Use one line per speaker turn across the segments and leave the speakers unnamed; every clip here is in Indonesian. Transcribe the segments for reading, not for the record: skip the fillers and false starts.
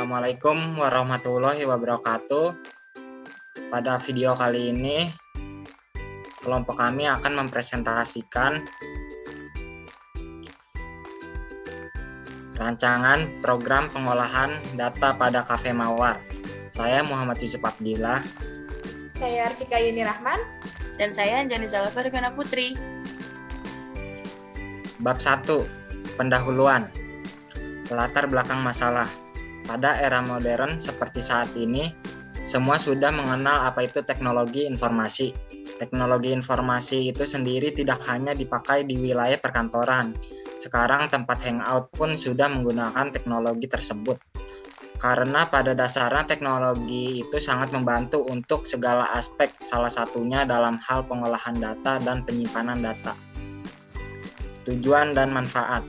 Assalamualaikum warahmatullahi wabarakatuh. Pada video kali ini, kelompok kami akan mempresentasikan rancangan program pengolahan data pada Cafe Mawar. Saya Muhammad Yusuf Abdillah.
Saya Arfika Yuni Rahman.
Dan saya Anjani Zalfa Rivana Putri.
Bab 1. Pendahuluan. Latar belakang masalah. Pada era modern seperti saat ini, semua sudah mengenal apa itu teknologi informasi. Teknologi informasi itu sendiri tidak hanya dipakai di wilayah perkantoran. Sekarang tempat hangout pun sudah menggunakan teknologi tersebut. Karena pada dasarnya teknologi itu sangat membantu untuk segala aspek, salah satunya dalam hal pengolahan data dan penyimpanan data. Tujuan dan manfaat.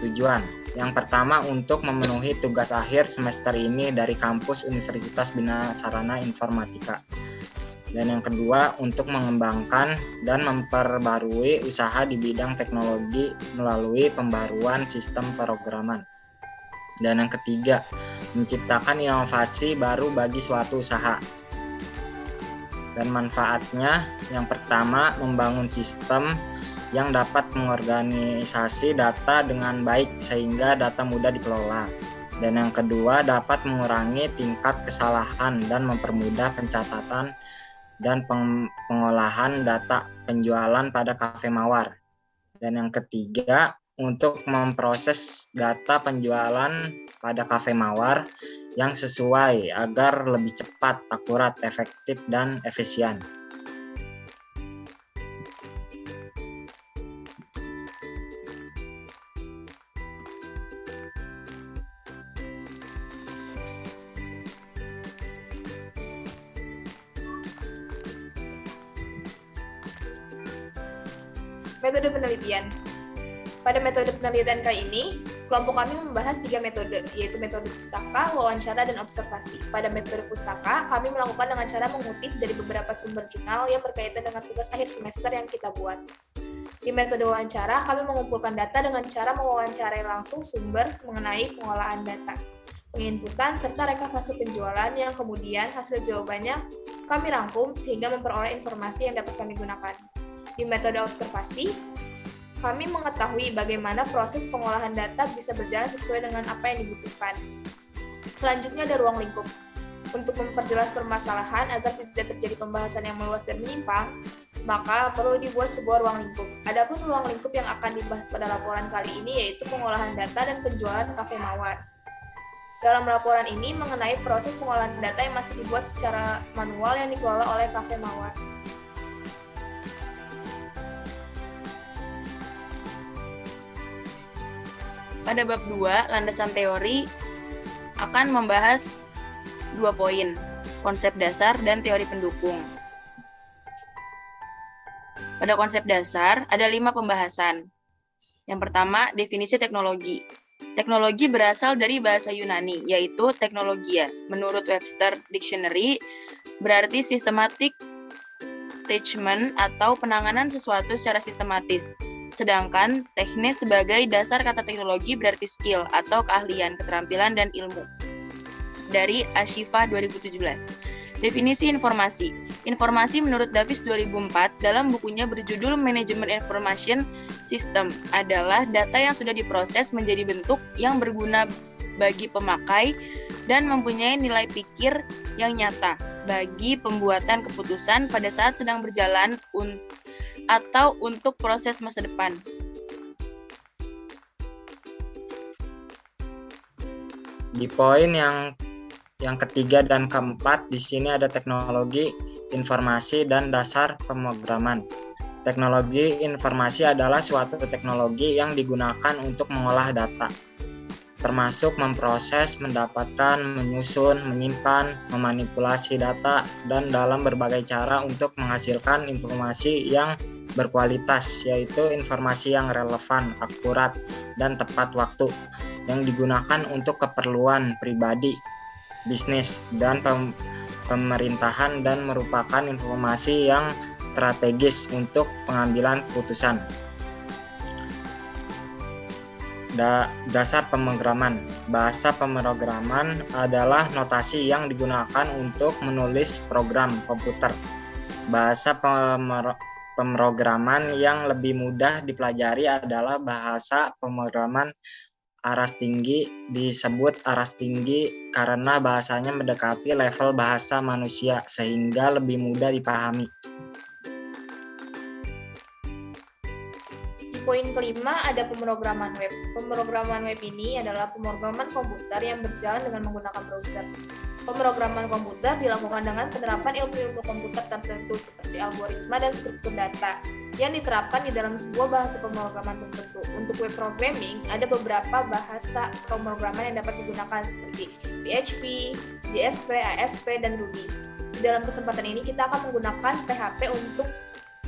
Tujuan. Yang pertama untuk memenuhi tugas akhir semester ini dari kampus Universitas Bina Sarana Informatika. Dan yang kedua untuk mengembangkan dan memperbarui usaha di bidang teknologi melalui pembaruan sistem pemrograman. Dan yang ketiga, menciptakan inovasi baru bagi suatu usaha. Dan manfaatnya, yang pertama membangun sistem yang dapat mengorganisasi data dengan baik sehingga data mudah dikelola. Dan yang kedua dapat mengurangi tingkat kesalahan dan mempermudah pencatatan dan pengolahan data penjualan pada Cafe Mawar. Dan yang ketiga untuk memproses data penjualan pada Cafe Mawar yang sesuai agar lebih cepat, akurat, efektif, dan efisien.
Metode penelitian. Pada metode penelitian kali ini, kelompok kami membahas 3 metode, yaitu metode pustaka, wawancara, dan observasi. Pada metode pustaka, kami melakukan dengan cara mengutip dari beberapa sumber jurnal yang berkaitan dengan tugas akhir semester yang kita buat. Di metode wawancara, kami mengumpulkan data dengan cara mewawancarai langsung sumber mengenai pengolahan data, penginputan, serta rekapitulasi penjualan yang kemudian hasil jawabannya kami rangkum sehingga memperoleh informasi yang dapat kami gunakan. Di metode observasi, kami mengetahui bagaimana proses pengolahan data bisa berjalan sesuai dengan apa yang dibutuhkan. Selanjutnya ada ruang lingkup. Untuk memperjelas permasalahan agar tidak terjadi pembahasan yang meluas dan menyimpang, maka perlu dibuat sebuah ruang lingkup. Adapun ruang lingkup yang akan dibahas pada laporan kali ini yaitu pengolahan data dan penjualan Cafe Mawar. Dalam laporan ini mengenai proses pengolahan data yang masih dibuat secara manual yang dikelola oleh Cafe Mawar.
Pada bab 2, landasan teori akan membahas 2 poin, konsep dasar dan teori pendukung. Pada konsep dasar, ada 5 pembahasan. Yang pertama, definisi teknologi. Teknologi berasal dari bahasa Yunani, yaitu teknologia. Menurut Webster Dictionary, berarti systematic attachment atau penanganan sesuatu secara sistematis. Sedangkan teknis sebagai dasar kata teknologi berarti skill atau keahlian, keterampilan, dan ilmu. Dari Ashifa 2017. Definisi informasi. Informasi menurut Davis 2004 dalam bukunya berjudul Management Information System adalah data yang sudah diproses menjadi bentuk yang berguna bagi pemakai dan mempunyai nilai pikir yang nyata bagi pembuatan keputusan pada saat sedang berjalan atau untuk proses masa depan.
Di poin yang ketiga dan keempat, di sini ada teknologi informasi dan dasar pemrograman. Teknologi informasi adalah suatu teknologi yang digunakan untuk mengolah data, termasuk memproses, mendapatkan, menyusun, menyimpan, memanipulasi data, dan dalam berbagai cara untuk menghasilkan informasi yang berkualitas, yaitu informasi yang relevan, akurat, dan tepat waktu, yang digunakan untuk keperluan pribadi, bisnis, dan pemerintahan, dan merupakan informasi yang strategis untuk pengambilan keputusan. Dasar pemrograman. Bahasa pemrograman adalah notasi yang digunakan untuk menulis program komputer. Bahasa pemrograman yang lebih mudah dipelajari adalah bahasa pemrograman aras tinggi. Disebut aras tinggi karena bahasanya mendekati level bahasa manusia sehingga lebih mudah dipahami.
Poin kelima ada pemrograman web. Pemrograman web ini adalah pemrograman komputer yang berjalan dengan menggunakan browser. Pemrograman komputer dilakukan dengan penerapan ilmu-ilmu komputer tertentu seperti algoritma dan struktur data yang diterapkan di dalam sebuah bahasa pemrograman tertentu. Untuk web programming, ada beberapa bahasa pemrograman yang dapat digunakan seperti PHP, JSP, ASP, dan Ruby. Dalam kesempatan ini kita akan menggunakan PHP untuk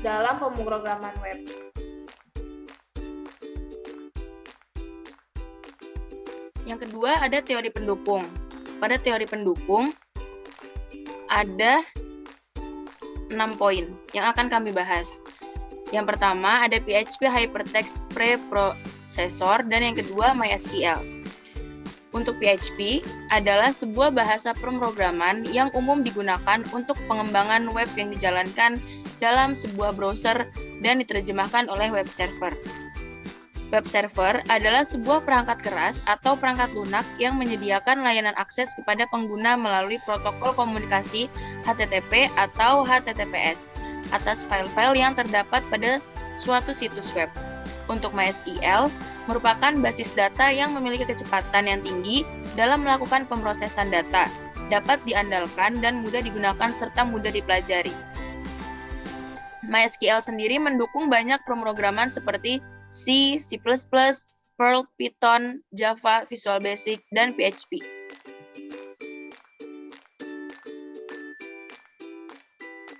dalam pemrograman web.
Yang kedua ada teori pendukung. Pada teori pendukung ada 6 poin yang akan kami bahas. Yang pertama ada PHP Hypertext Preprocessor dan yang kedua MySQL. Untuk PHP adalah sebuah bahasa pemrograman yang umum digunakan untuk pengembangan web yang dijalankan dalam sebuah browser dan diterjemahkan oleh web server. Web server adalah sebuah perangkat keras atau perangkat lunak yang menyediakan layanan akses kepada pengguna melalui protokol komunikasi HTTP atau HTTPS atas file-file yang terdapat pada suatu situs web. Untuk MySQL merupakan basis data yang memiliki kecepatan yang tinggi dalam melakukan pemrosesan data, dapat diandalkan dan mudah digunakan serta mudah dipelajari. MySQL sendiri mendukung banyak pemrograman seperti C, C++, Perl, Python, Java, Visual Basic, dan PHP.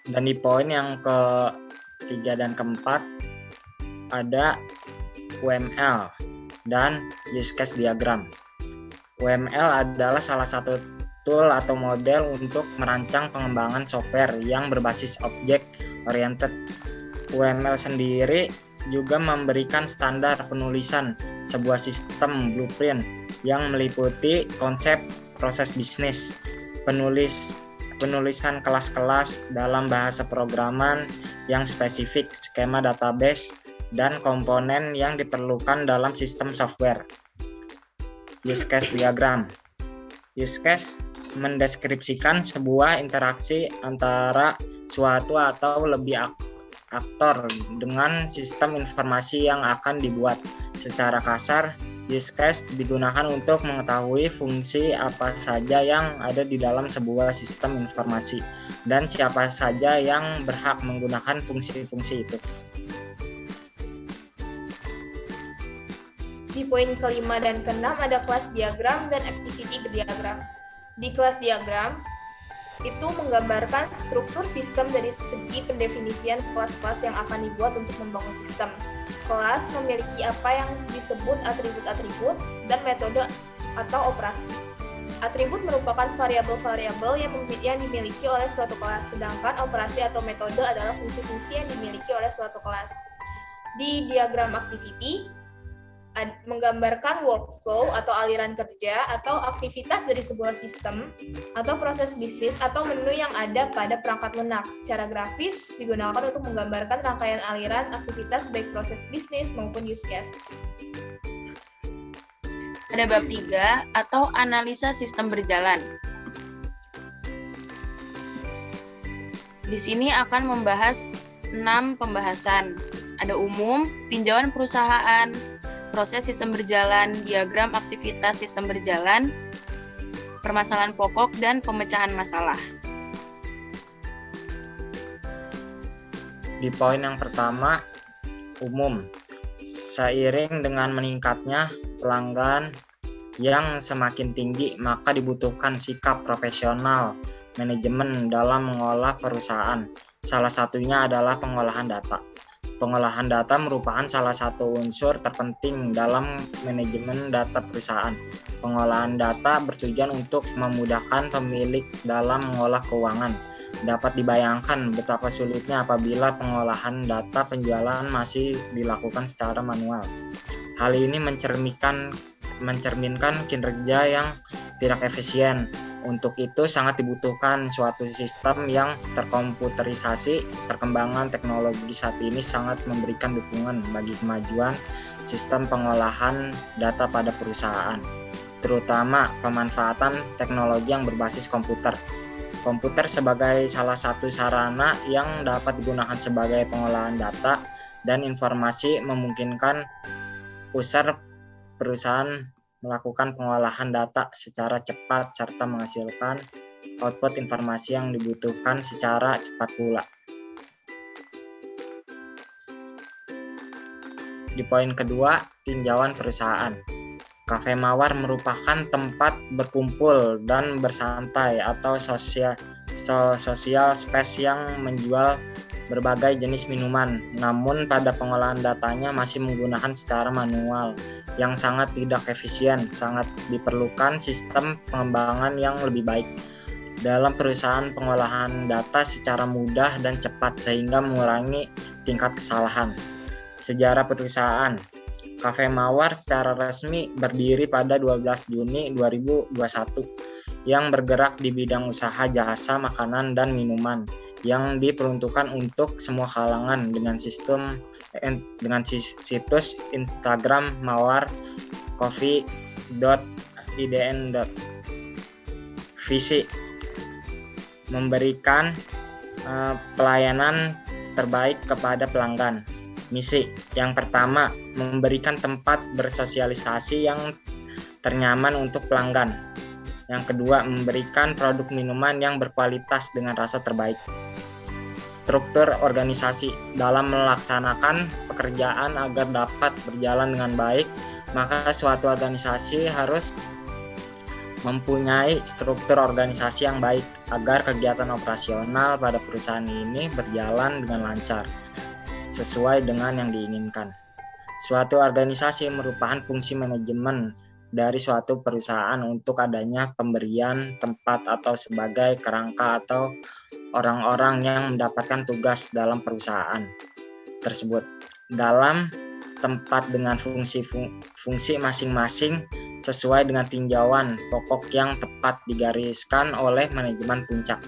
Dan di poin yang ketiga dan keempat ada UML dan use case diagram. UML adalah salah satu tool atau model untuk merancang pengembangan software yang berbasis object oriented. UML sendiri juga memberikan standar penulisan sebuah sistem blueprint yang meliputi konsep proses bisnis, penulisan kelas-kelas dalam bahasa programan yang spesifik, skema database, dan komponen yang diperlukan dalam sistem software. Use case diagram. Use case mendeskripsikan sebuah interaksi antara suatu atau lebih aktor dengan sistem informasi yang akan dibuat. Secara kasar, use case digunakan untuk mengetahui fungsi apa saja yang ada di dalam sebuah sistem informasi dan siapa saja yang berhak menggunakan fungsi-fungsi itu.
Di poin kelima dan keenam ada kelas diagram dan activity diagram. Di kelas diagram, itu menggambarkan struktur sistem dari segi pendefinisian kelas-kelas yang akan dibuat untuk membangun sistem. Kelas memiliki apa yang disebut atribut-atribut dan metode atau operasi. Atribut merupakan variabel-variabel yang dimiliki oleh suatu kelas, sedangkan operasi atau metode adalah fungsi-fungsi yang dimiliki oleh suatu kelas. Di diagram activity, menggambarkan workflow atau aliran kerja atau aktivitas dari sebuah sistem atau proses bisnis atau menu yang ada pada perangkat lunak. Secara grafis digunakan untuk menggambarkan rangkaian aliran aktivitas baik proses bisnis maupun use case.
Ada bab 3 atau analisa sistem berjalan. Di sini akan membahas 6 pembahasan. Ada umum, tinjauan perusahaan, proses sistem berjalan, diagram aktivitas sistem berjalan, permasalahan pokok, dan pemecahan masalah.
Di poin yang pertama, umum. Seiring dengan meningkatnya pelanggan yang semakin tinggi, maka dibutuhkan sikap profesional manajemen dalam mengolah perusahaan. Salah satunya adalah pengolahan data. Pengolahan data merupakan salah satu unsur terpenting dalam manajemen data perusahaan. Pengolahan data bertujuan untuk memudahkan pemilik dalam mengolah keuangan. Dapat dibayangkan betapa sulitnya apabila pengolahan data penjualan masih dilakukan secara manual. Hal ini mencerminkan kinerja yang tidak efisien. Untuk itu sangat dibutuhkan suatu sistem yang terkomputerisasi. Perkembangan teknologi saat ini sangat memberikan dukungan bagi kemajuan sistem pengolahan data pada perusahaan, terutama pemanfaatan teknologi yang berbasis komputer. Komputer sebagai salah satu sarana yang dapat digunakan sebagai pengolahan data dan informasi memungkinkan perusahaan melakukan pengolahan data secara cepat serta menghasilkan output informasi yang dibutuhkan secara cepat pula. Di poin kedua, tinjauan perusahaan. Cafe Mawar merupakan tempat berkumpul dan bersantai atau social space yang menjual berbagai jenis minuman, namun pada pengolahan datanya masih menggunakan secara manual yang sangat tidak efisien. Sangat diperlukan sistem pengembangan yang lebih baik dalam perusahaan pengolahan data secara mudah dan cepat sehingga mengurangi tingkat kesalahan. Sejarah perusahaan. Cafe Mawar secara resmi berdiri pada 12 Juni 2021 yang bergerak di bidang usaha jasa makanan dan minuman yang diperuntukkan untuk semua kalangan dengan situs Instagram mawarcoffee.idn. Visi memberikan pelayanan terbaik kepada pelanggan. Misi yang pertama, memberikan tempat bersosialisasi yang ternyaman untuk pelanggan. Yang kedua, memberikan produk minuman yang berkualitas dengan rasa terbaik. Struktur organisasi. Dalam melaksanakan pekerjaan agar dapat berjalan dengan baik, maka suatu organisasi harus mempunyai struktur organisasi yang baik agar kegiatan operasional pada perusahaan ini berjalan dengan lancar, sesuai dengan yang diinginkan. Suatu organisasi merupakan fungsi manajemen dari suatu perusahaan untuk adanya pemberian tempat atau sebagai kerangka atau orang-orang yang mendapatkan tugas dalam perusahaan tersebut. Dalam tempat dengan fungsi masing-masing sesuai dengan tinjauan pokok yang tepat digariskan oleh manajemen puncak.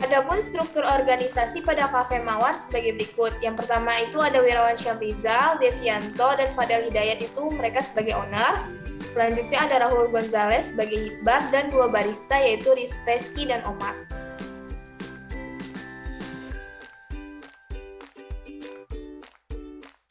Adapun struktur organisasi pada Cafe Mawar sebagai berikut. Yang pertama itu ada Wirawan Syamrizal, Devianto, dan Fadel Hidayat, itu mereka sebagai owner. Selanjutnya ada Rahul Gonzalez sebagai head bar dan dua barista yaitu Rizky dan Omar.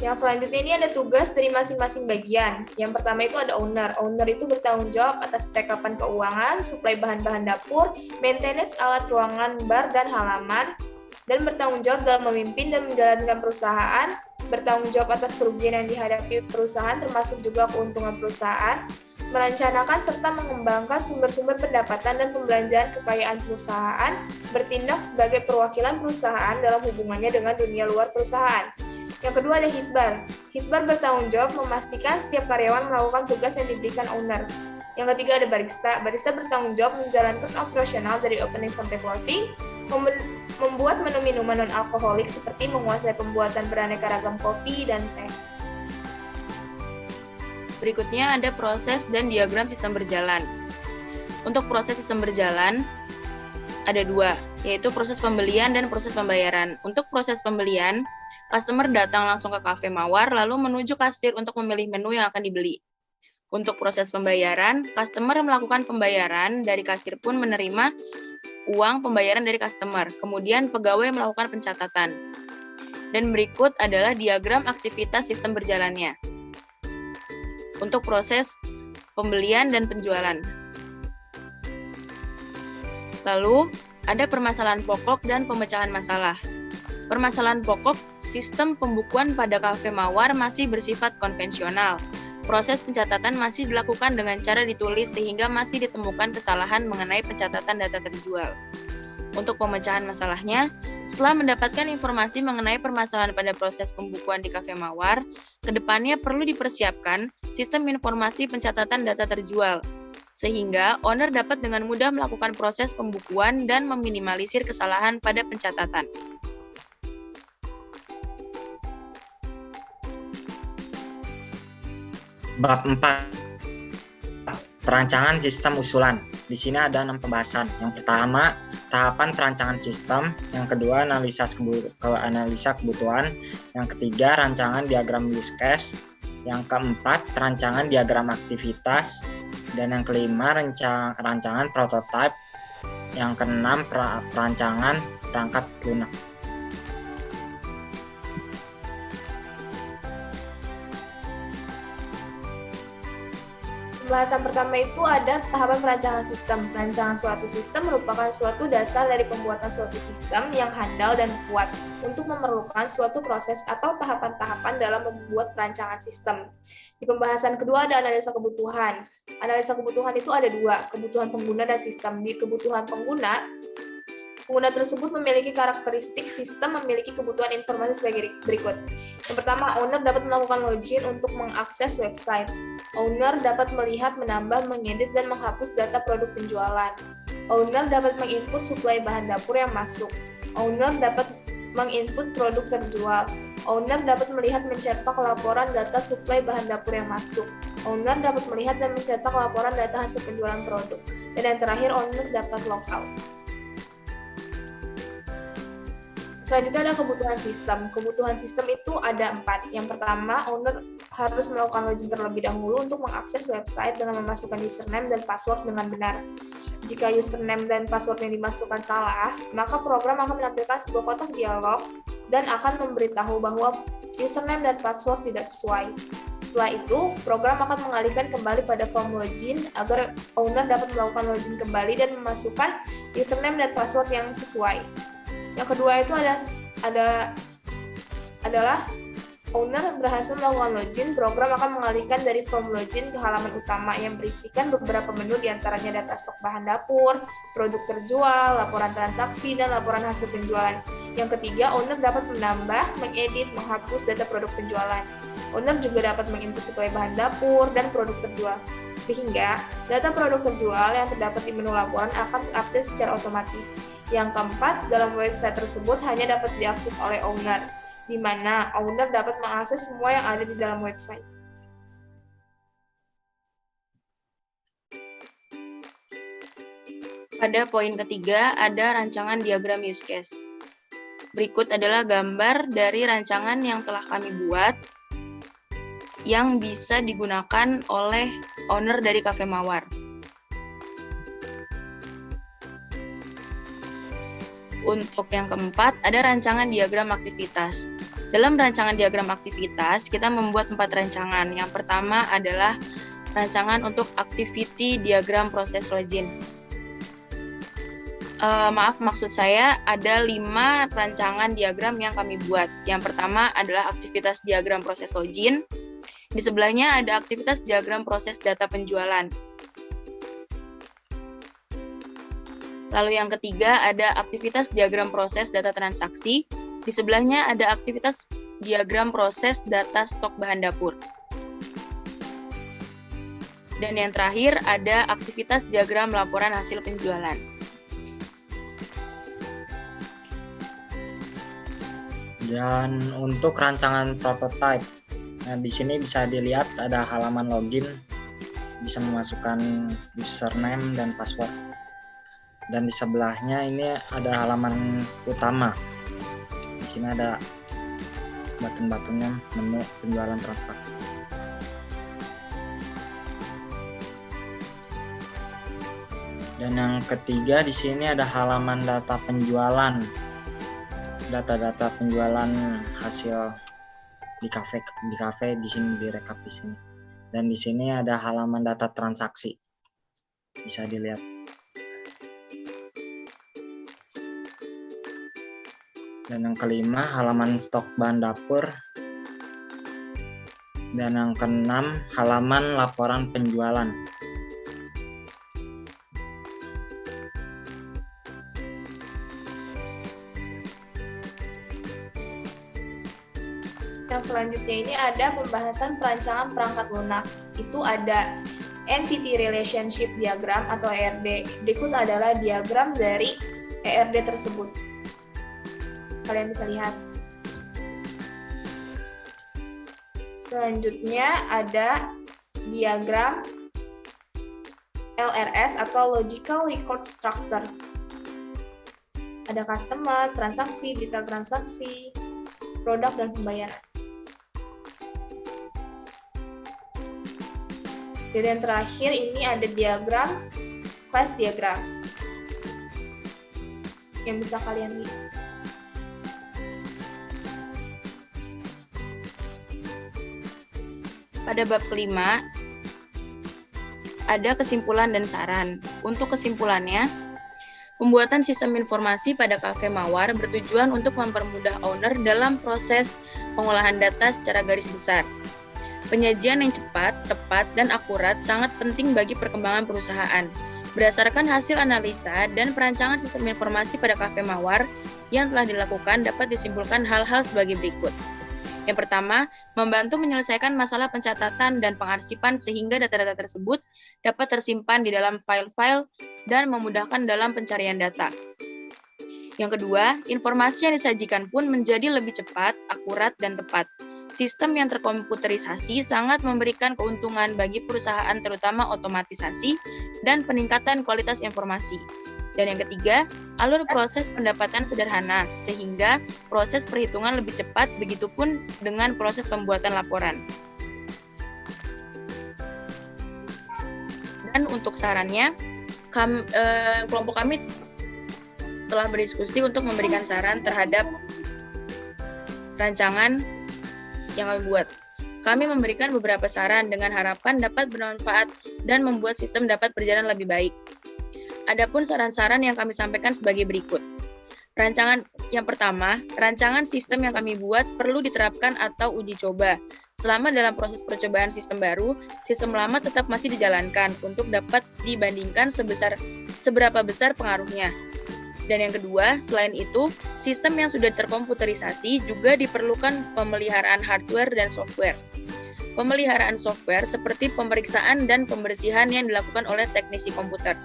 Yang selanjutnya ini ada tugas dari masing-masing bagian. Yang pertama itu ada owner. Owner itu bertanggung jawab atas perlengkapan keuangan, suplai bahan-bahan dapur, maintenance alat ruangan bar dan halaman, dan bertanggung jawab dalam memimpin dan menjalankan perusahaan, bertanggung jawab atas kerugian yang dihadapi perusahaan termasuk juga keuntungan perusahaan, merencanakan serta mengembangkan sumber-sumber pendapatan dan pembelanjaan kekayaan perusahaan, bertindak sebagai perwakilan perusahaan dalam hubungannya dengan dunia luar perusahaan. Yang kedua ada head bar. Head bar bertanggung jawab memastikan setiap karyawan melakukan tugas yang diberikan owner. Yang ketiga ada barista. Barista bertanggung jawab menjalankan operasional dari opening sampai closing, membuat menu minuman non-alkoholik seperti menguasai pembuatan beraneka ragam kopi dan teh.
Berikutnya ada proses dan diagram sistem berjalan. Untuk proses sistem berjalan, ada dua, yaitu proses pembelian dan proses pembayaran. Untuk proses pembelian, customer datang langsung ke Cafe Mawar lalu menuju kasir untuk memilih menu yang akan dibeli. Untuk proses pembayaran, customer melakukan pembayaran, dari kasir pun menerima uang pembayaran dari customer. Kemudian pegawai melakukan pencatatan. Dan berikut adalah diagram aktivitas sistem berjalannya. Untuk proses pembelian dan penjualan. Lalu, ada permasalahan pokok dan pemecahan masalah. Permasalahan pokok, sistem pembukuan pada Cafe Mawar masih bersifat konvensional. Proses pencatatan masih dilakukan dengan cara ditulis sehingga masih ditemukan kesalahan mengenai pencatatan data terjual. Untuk pemecahan masalahnya, setelah mendapatkan informasi mengenai permasalahan pada proses pembukuan di Cafe Mawar, kedepannya perlu dipersiapkan sistem informasi pencatatan data terjual, sehingga owner dapat dengan mudah melakukan proses pembukuan dan meminimalisir kesalahan pada pencatatan.
Bab 4, perancangan sistem usulan. Di sini ada 6 pembahasan. Yang pertama, tahapan perancangan sistem. Yang kedua, analisa kebutuhan. Yang ketiga, rancangan diagram use case. Yang keempat, rancangan diagram aktivitas. Dan yang kelima, rancangan prototype. Yang keenam, perancangan perangkat lunak.
Pembahasan pertama itu ada tahapan perancangan sistem. Perancangan suatu sistem merupakan suatu dasar dari pembuatan suatu sistem yang handal dan kuat untuk memerlukan suatu proses atau tahapan-tahapan dalam membuat perancangan sistem. Di pembahasan kedua ada analisa kebutuhan. Analisa kebutuhan itu ada dua, kebutuhan pengguna dan sistem. Di kebutuhan pengguna tersebut memiliki karakteristik sistem memiliki kebutuhan informasi sebagai berikut. Yang pertama, owner dapat melakukan login untuk mengakses website. Owner dapat melihat, menambah, mengedit, dan menghapus data produk penjualan. Owner dapat menginput suplai bahan dapur yang masuk. Owner dapat menginput produk terjual. Owner dapat melihat mencetak laporan data suplai bahan dapur yang masuk. Owner dapat melihat dan mencetak laporan data hasil penjualan produk. Dan yang terakhir, owner dapat logout. Selanjutnya ada kebutuhan sistem. Kebutuhan sistem itu ada 4. Yang pertama, owner harus melakukan login terlebih dahulu untuk mengakses website dengan memasukkan username dan password dengan benar. Jika username dan password yang dimasukkan salah, maka program akan menampilkan sebuah kotak dialog dan akan memberitahu bahwa username dan password tidak sesuai. Setelah itu, program akan mengalihkan kembali pada form login agar owner dapat melakukan login kembali dan memasukkan username dan password yang sesuai. Yang kedua itu adalah owner berhasil melakukan login, program akan mengalihkan dari form login ke halaman utama yang berisikan beberapa menu diantaranya data stok bahan dapur, produk terjual, laporan transaksi, dan laporan hasil penjualan. Yang ketiga, owner dapat menambah, mengedit, menghapus data produk penjualan. Owner juga dapat menginput suplai bahan dapur dan produk terjual, sehingga data produk terjual yang terdapat di menu laporan akan terupdate secara otomatis. Yang keempat, dalam website tersebut hanya dapat diakses oleh owner, di mana owner dapat mengakses semua yang ada di dalam website.
Pada poin ketiga, ada rancangan diagram use case. Berikut adalah gambar dari rancangan yang telah kami buat yang bisa digunakan oleh owner dari Cafe Mawar. Untuk yang keempat, ada rancangan diagram aktivitas. Dalam rancangan diagram aktivitas, kita membuat 4 rancangan. Yang pertama adalah rancangan untuk activity diagram proses login. Maksud saya ada 5 rancangan diagram yang kami buat. Yang pertama adalah aktivitas diagram proses login. Di sebelahnya ada aktivitas diagram proses data penjualan. Lalu yang ketiga ada aktivitas diagram proses data transaksi. Di sebelahnya ada aktivitas diagram proses data stok bahan dapur. Dan yang terakhir ada aktivitas diagram laporan hasil penjualan.
Dan untuk rancangan prototype, nah di sini bisa dilihat ada halaman login, bisa memasukkan username dan password. Dan di sebelahnya ini ada halaman utama. Di sini ada button-buttonnya menu penjualan transaksi. Dan yang ketiga di sini ada halaman data penjualan. Data-data penjualan hasil di kafe di sini direkap di sini. Dan di sini ada halaman data transaksi. Bisa dilihat. Dan yang kelima halaman stok bahan dapur. Dan yang keenam halaman laporan penjualan.
Yang selanjutnya ini ada pembahasan perancangan perangkat lunak. Itu ada Entity Relationship Diagram atau ERD. Berikut adalah diagram dari ERD tersebut. Kalian bisa lihat. Selanjutnya ada diagram LRS atau Logical Record Structure. Ada customer, transaksi, detail transaksi, produk, dan pembayaran. Dan yang terakhir ini ada diagram class diagram yang bisa kalian lihat.
Pada bab kelima, ada kesimpulan dan saran. Untuk kesimpulannya, pembuatan sistem informasi pada Cafe Mawar bertujuan untuk mempermudah owner dalam proses pengolahan data secara garis besar. Penyajian yang cepat, tepat, dan akurat sangat penting bagi perkembangan perusahaan. Berdasarkan hasil analisa dan perancangan sistem informasi pada Cafe Mawar yang telah dilakukan dapat disimpulkan hal-hal sebagai berikut. Yang pertama, membantu menyelesaikan masalah pencatatan dan pengarsipan sehingga data-data tersebut dapat tersimpan di dalam file-file dan memudahkan dalam pencarian data. Yang kedua, informasi yang disajikan pun menjadi lebih cepat, akurat, dan tepat. Sistem yang terkomputerisasi sangat memberikan keuntungan bagi perusahaan terutama otomatisasi dan peningkatan kualitas informasi. Dan yang ketiga, alur proses pendapatan sederhana, sehingga proses perhitungan lebih cepat, begitupun dengan proses pembuatan laporan. Dan untuk sarannya, kelompok kami telah berdiskusi untuk memberikan saran terhadap rancangan yang kami buat. Kami memberikan beberapa saran dengan harapan dapat bermanfaat dan membuat sistem dapat berjalan lebih baik. Adapun saran-saran yang kami sampaikan sebagai berikut. Yang pertama, rancangan sistem yang kami buat perlu diterapkan atau uji coba. Selama dalam proses percobaan sistem baru, sistem lama tetap masih dijalankan untuk dapat dibandingkan seberapa besar pengaruhnya. Dan yang kedua, selain itu, sistem yang sudah terkomputerisasi juga diperlukan pemeliharaan hardware dan software. Pemeliharaan software seperti pemeriksaan dan pembersihan yang dilakukan oleh teknisi komputer.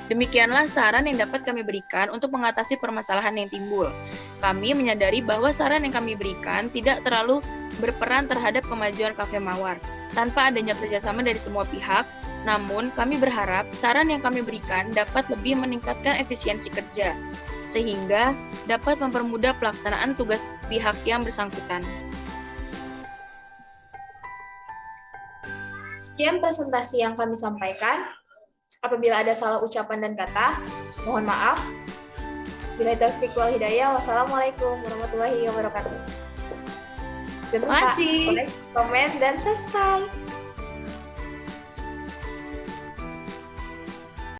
Demikianlah saran yang dapat kami berikan untuk mengatasi permasalahan yang timbul. Kami menyadari bahwa saran yang kami berikan tidak terlalu berperan terhadap kemajuan Cafe Mawar, tanpa adanya kerjasama dari semua pihak. Namun, kami berharap saran yang kami berikan dapat lebih meningkatkan efisiensi kerja, sehingga dapat mempermudah pelaksanaan tugas pihak yang bersangkutan.
Sekian presentasi yang kami sampaikan. Apabila ada salah ucapan dan kata, mohon maaf. Bila taufiq wal hidayah, wassalamualaikum warahmatullahi wabarakatuh. Jangan lupa like, komen, dan subscribe.